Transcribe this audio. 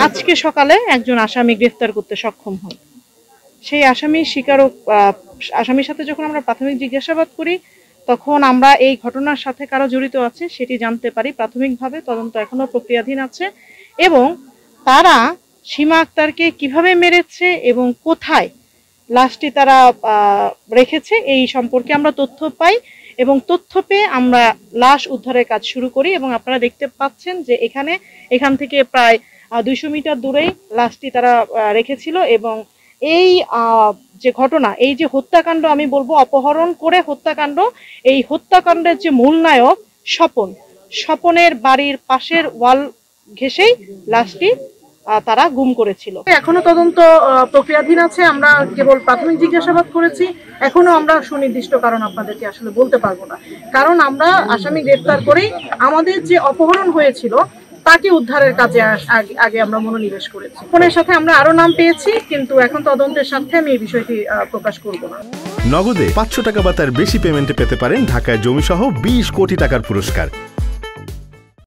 আজকে সকালে একজন আসামি গ্রেফতার করতে সক্ষম হন। সেই আসামির সাথে যখন আমরা প্রাথমিক জিজ্ঞাসাবাদ করি তখন আমরা এই ঘটনার সাথে কারা জড়িত আছে সেটি জানতে পারি। প্রাথমিকভাবে তদন্ত এখনো প্রক্রিয়াধীন আছে এবং তারা সীমা আক্তারকে কিভাবে মেরেছে এবং কোথায় লাশটি তারা রেখেছে এই সম্পর্কে আমরা তথ্য পাই এবং তথ্য পেয়ে আমরা লাশ উদ্ধারের কাজ শুরু করি এবং আপনারা দেখতে পাচ্ছেন যে এখান থেকে প্রায় 200 মিটার দূরেই লাশটি তারা রেখেছিল এবং এই যে ঘটনা, এই যে হত্যাকাণ্ড, আমি বলবো অপহরণ করে হত্যাকাণ্ড, এই হত্যাকাণ্ডের যে মূল নায়ক স্বপনের বাড়ির পাশের ওয়াল ঘেঁষেই লাশটি তারা গুম করেছিল। এখনো তদন্ত প্রক্রিয়াধীন আছে। আমরা কেবল প্রাথমিক জিজ্ঞাসাবাদ করেছি, এখনো আমরা সুনির্দিষ্ট কারণ আপনাদেরকে আসলে বলতে পারবো না, কারণ আমরা আসামি গ্রেফতার করেই আমাদের যে অপহরণ হয়েছিল তাকে উদ্ধারের কাজে আগে আমরা মনোনিবেশ করেছি। ফোনের সাথে আমরা আরো নাম পেয়েছি, কিন্তু এখন তদন্তের সাথে আমি এই বিষয়টি প্রকাশ করব না। নগদে 500 টাকা বা তার বেশি পেমেন্টে পেতে পারেন ঢাকায় জমিসহ 20 কোটি টাকার পুরস্কার।